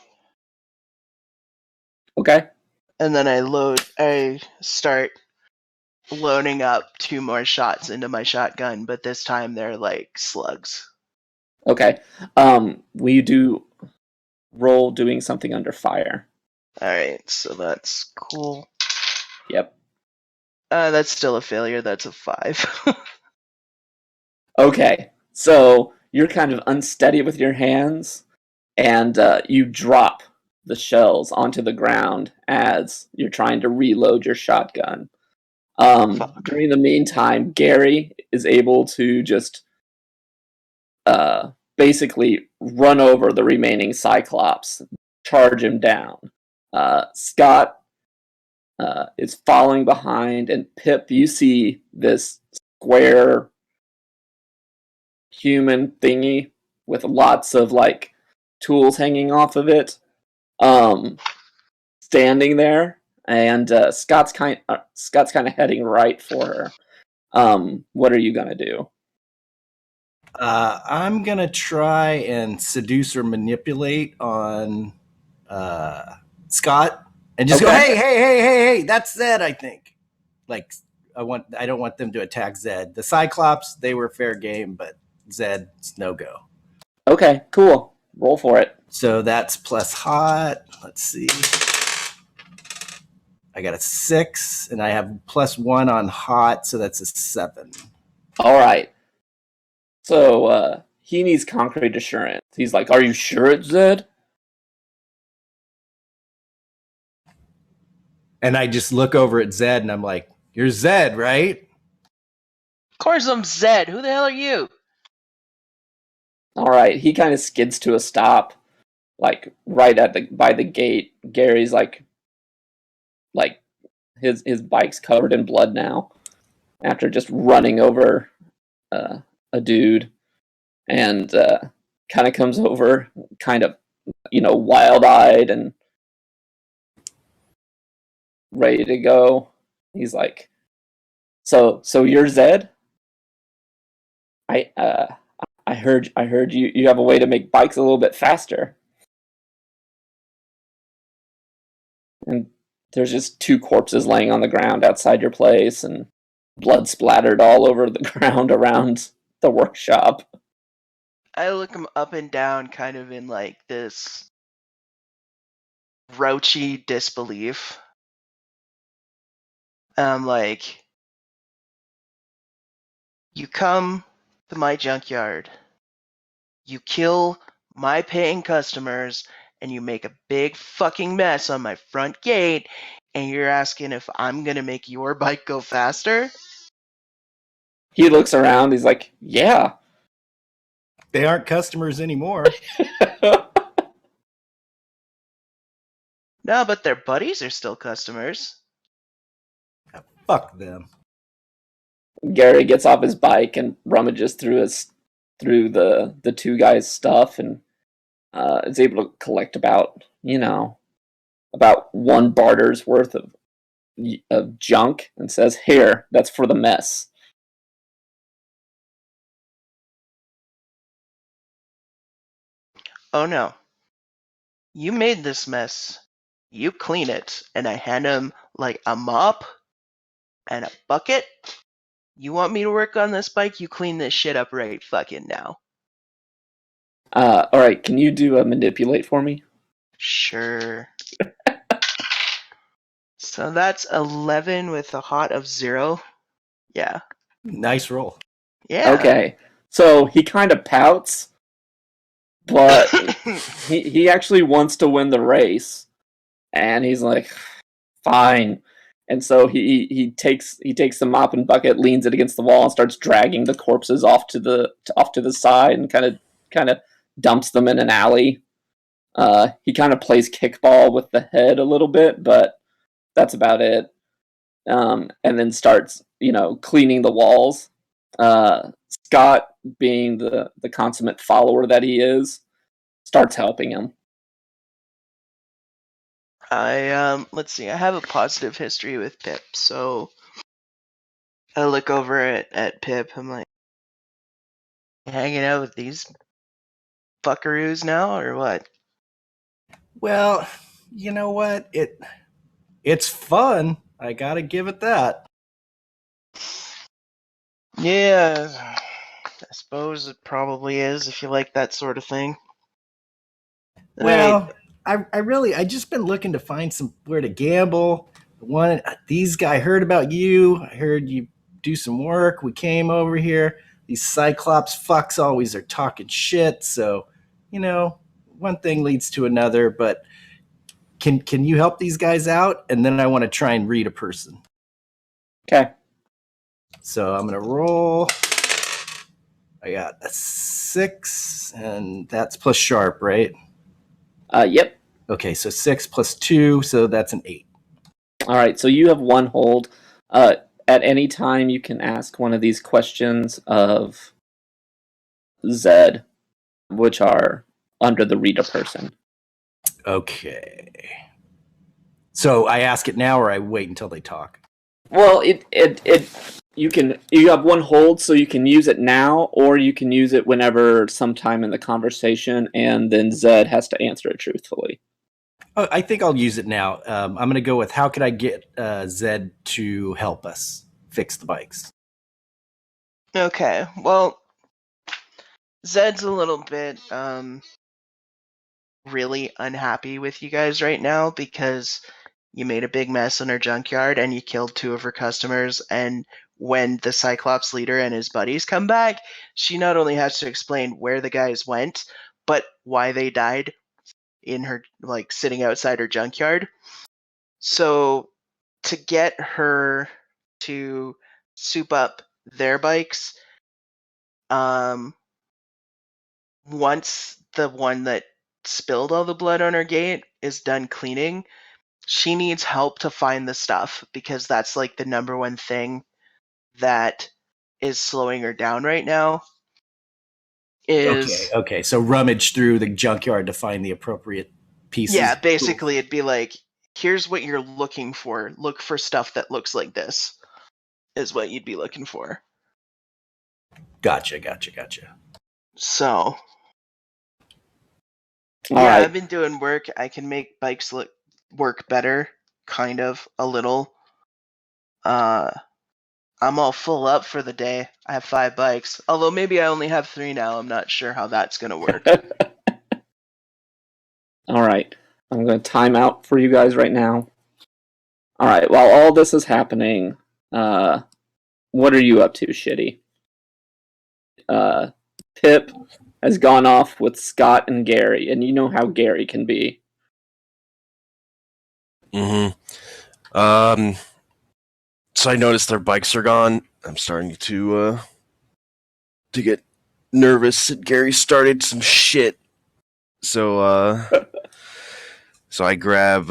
Okay. And then I start loading up 2 more shots into my shotgun, but this time they're like slugs. Okay. We do roll doing something under fire. Alright, so that's cool. Yep. That's still a failure. That's a 5. Okay. So you're kind of unsteady with your hands, and you drop the shells onto the ground as you're trying to reload your shotgun. During the meantime, Gary is able to just basically run over the remaining Cyclops, charge him down. Scott is following behind, and Pip, you see this square human thingy with lots of like tools hanging off of it, standing there, and Scott's kind of heading right for her. What are you gonna do? I'm gonna try and seduce or manipulate on Scott, and just go, hey, that's Zed. I think, like, I don't want them to attack Zed. The Cyclops, they were fair game, but Zed's no go. Okay, cool. Roll for it. So that's plus hot. Let's see. I got a 6, and I have +1 on hot, so that's a 7. All right. So he needs concrete assurance. He's like, "Are you sure it's Zed?" And I just look over at Zed, and I'm like, "You're Zed, right?" Of course I'm Zed. Who the hell are you? All right. He kind of skids to a stop, like right at by the gate. Gary's like his bike's covered in blood now after just running over a dude, and kind of comes over, kind of wild-eyed and ready to go. He's like, "So you're Zed? I heard you have a way to make bikes a little bit faster." And there's just 2 corpses laying on the ground outside your place, and blood splattered all over the ground around the workshop. I look him up and down, kind of in like this roachy disbelief. I'm like, you come to my junkyard, you kill my paying customers, and you make a big fucking mess on my front gate, and you're asking if I'm gonna make your bike go faster? He looks around. He's like, "Yeah." They aren't customers anymore. No, but their buddies are still customers. Fuck them. Gary gets off his bike and rummages through the 2 guys' stuff, and is able to collect about 1 barter's worth of junk, and says, "Here, that's for the mess." Oh no. You made this mess. You clean it. And I hand him like a mop and a bucket. You want me to work on this bike? You clean this shit up right fucking now. All right, can you do a manipulate for me? Sure. So that's 11 with a hot of 0. Yeah. Nice roll. Yeah. Okay, so he kind of pouts, but he actually wants to win the race, and he's like, "Fine." And so he takes the mop and bucket, leans it against the wall, and starts dragging the corpses off to the side, and kind of dumps them in an alley. He kind of plays kickball with the head a little bit, but that's about it. And then starts cleaning the walls. Scott, being the consummate follower that he is, starts helping him. Let's see. I have a positive history with Pip, so I look over at Pip. I'm like, hanging out with these fuckaroos now, or what? Well, you know what? It's fun. I gotta give it that. Yeah, I suppose it probably is if you like that sort of thing. Well, I just been looking to find somewhere to gamble. I heard about you. I heard you do some work. We came over here. These Cyclops fucks always are talking shit. So, one thing leads to another. But can you help these guys out? And then I want to try and read a person. Okay. So I'm gonna roll. I got a 6, and that's plus sharp, right? Yep. Okay, so 6 plus 2, so that's an 8. All right, so you have 1 hold. At any time, you can ask one of these questions of Zed, which are under the read a person. Okay. So I ask it now, or I wait until they talk? Well, you have 1 hold, so you can use it now, or you can use it whenever, sometime in the conversation, and then Zed has to answer it truthfully. Oh, I think I'll use it now. I'm going to go with how could I get Zed to help us fix the bikes? Okay, well, Zed's a little bit really unhappy with you guys right now because you made a big mess in her junkyard and you killed 2 of her customers. And when the Cyclops leader and his buddies come back, she not only has to explain where the guys went, but why they died in her, like, sitting outside her junkyard. So to get her to soup up their bikes, once the one that spilled all the blood on her gate is done cleaning, she needs help to find the stuff, because that's like the number one thing that is slowing her down right now. Okay. So rummage through the junkyard to find the appropriate pieces. Yeah, basically it'd be like, here's what you're looking for. Look for stuff that looks like this, is what you'd be looking for. Gotcha. So, All yeah, right. I've been doing work. I can make bikes work better, kind of, a little. I'm all full up for the day. I have 5 bikes. Although maybe I only have 3 now. I'm not sure how that's going to work. All right. I'm going to time out for you guys right now. All right. While all this is happening, what are you up to, Shitty? Pip has gone off with Scott and Gary, and you know how Gary can be. So I noticed their bikes are gone. I'm starting to get nervous that Gary started some shit. So so I grab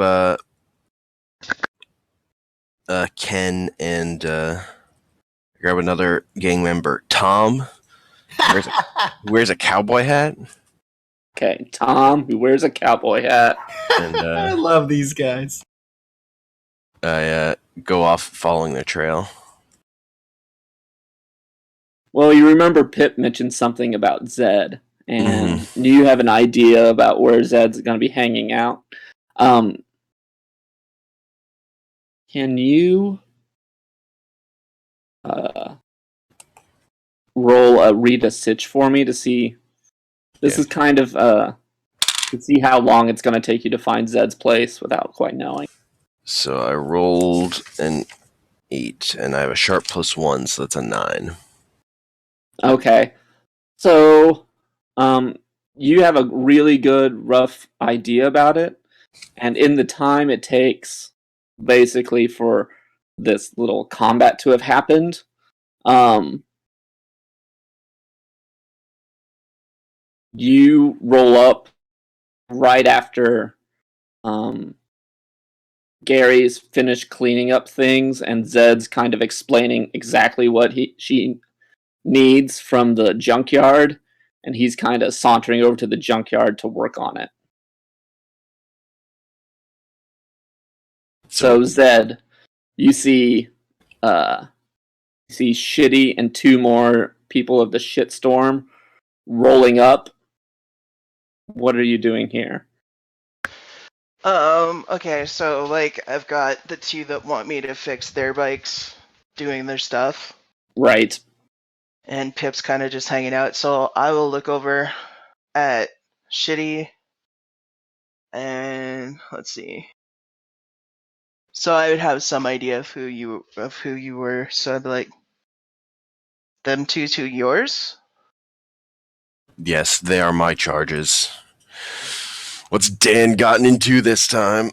Ken and grab another gang member, Tom, who wears a cowboy hat. Okay, Tom, who wears a cowboy hat. And I love these guys. I go off following their trail. Well, you remember Pip mentioned something about Zed, and you have an idea about where Zed's going to be hanging out. Can you roll a read a sitch for me to see? This is kind of to see how long it's going to take you to find Zed's place without quite knowing. So I rolled an 8, and I have a sharp +1, so that's a 9. Okay, so you have a really good rough idea about it, and in the time it takes basically for this little combat to have happened, you roll up right after Gary's finished cleaning up things, and Zed's kind of explaining exactly what she needs from the junkyard, and he's kind of sauntering over to the junkyard to work on it. So Zed, you see Shitty and 2 more people of the shitstorm rolling up. What are you doing here? Okay, so, like, I've got the 2 that want me to fix their bikes doing their stuff. Right. And Pip's kind of just hanging out, so I will look over at Shitty, and let's see. So I would have some idea of who you were. So I'd be like, them 2 yours? Yes, they are my charges. What's Dan gotten into this time?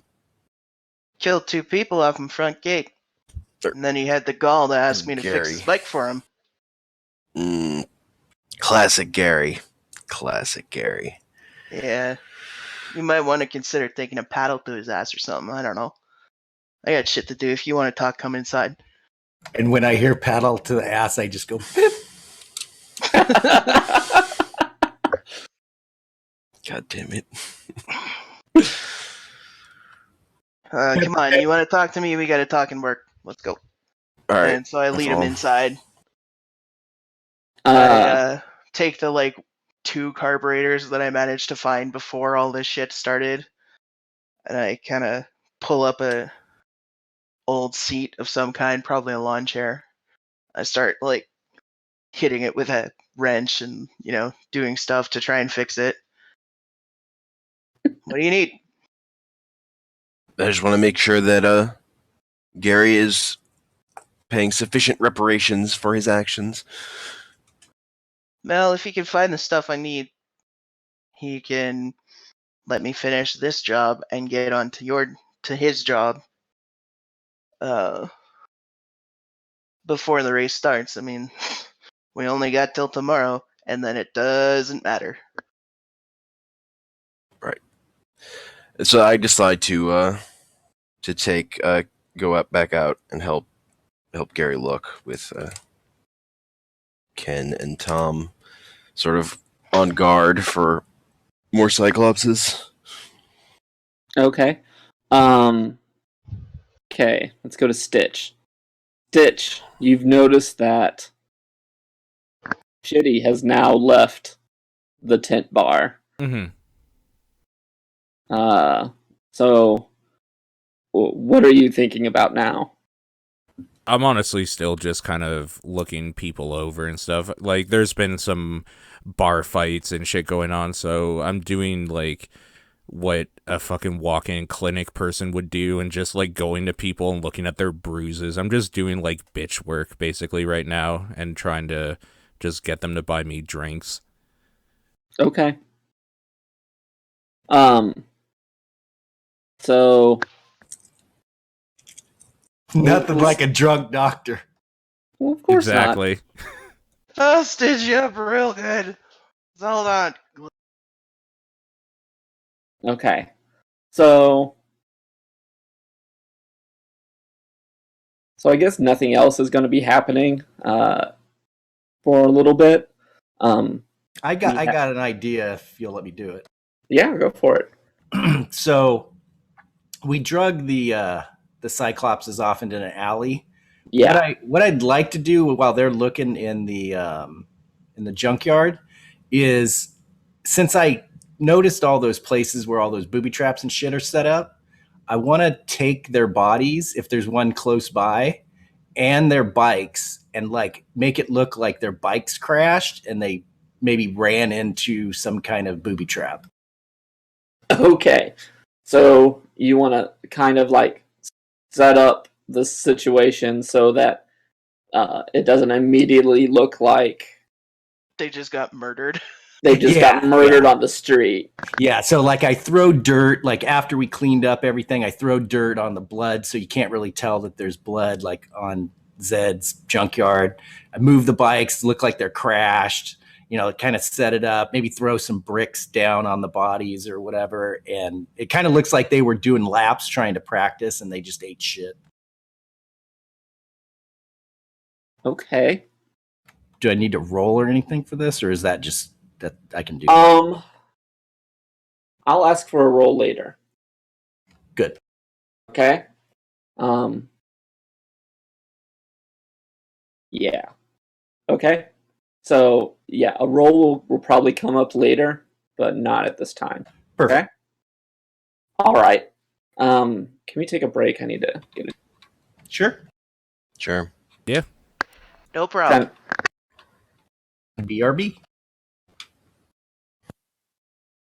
Killed 2 people off in front gate, and then he had the gall to ask me to fix his bike for him. Classic Gary. Classic Gary. Yeah, you might want to consider taking a paddle to his ass or something. I don't know. I got shit to do. If you want to talk, come inside. And when I hear paddle to the ass, I just go, Pip. God damn it. Come on, you want to talk to me? We got to talk and work. Let's go. All right. And so I lead him inside. Uh, I take the, like, 2 carburetors that I managed to find before all this shit started, and I kind of pull up a old seat of some kind, probably a lawn chair. I start, like, hitting it with a wrench and, doing stuff to try and fix it. What do you need? I just want to make sure that Gary is paying sufficient reparations for his actions. Well, if he can find the stuff I need, he can let me finish this job and get on to his job before the race starts. I mean, we only got till tomorrow, and then it doesn't matter. Right. So I decide to take back out and help Gary look with Ken and Tom, sort of on guard for more Cyclopses. Okay. Okay, let's go to Stitch. Stitch, you've noticed that Shitty has now left the tent bar. Mm-hmm. So what are you thinking about now? I'm honestly still just kind of looking people over and stuff. Like, there's been some bar fights and shit going on, so I'm doing, like, what a fucking walk-in clinic person would do and just, like, going to people and looking at their bruises. I'm just doing, like, bitch work, basically, right now, and trying to just get them to buy me drinks. Okay. So... Nothing like a drunk doctor. Well, of course Exactly. I'll stitch you up real good. Hold on. not. Okay. So I guess nothing else is going to be happening for a little bit. I got an idea if you'll let me do it. Yeah, go for it. So we drug the Cyclopses off into an alley. Yeah. What I'd like to do while they're looking in the junkyard is, since I noticed all those places where all those booby traps and shit are set up, I want to take their bodies, if there's one close by, and their bikes, and like make it look like their bikes crashed and they maybe ran into some kind of booby trap. Okay. So you want to kind of like set up the situation so that it doesn't immediately look like They just got murdered. they just got murdered on the street. Yeah, so like I throw dirt, like after we cleaned up everything, I throw dirt on the blood so you can't really tell that there's blood, like on Zed's junkyard. I move the bikes, look like they're crashed, kind of set it up, maybe throw some bricks down on the bodies or whatever. And it kind of looks like they were doing laps trying to practice and they just ate shit. Okay. Do I need to roll or anything for this, or is that just that I can do? I'll ask for a roll later. Good. Okay. Yeah. Okay. So yeah, a roll will probably come up later, but not at this time. Perfect. Okay. All right. Can we take a break? I need to get it. Sure. Sure. No problem. BRB.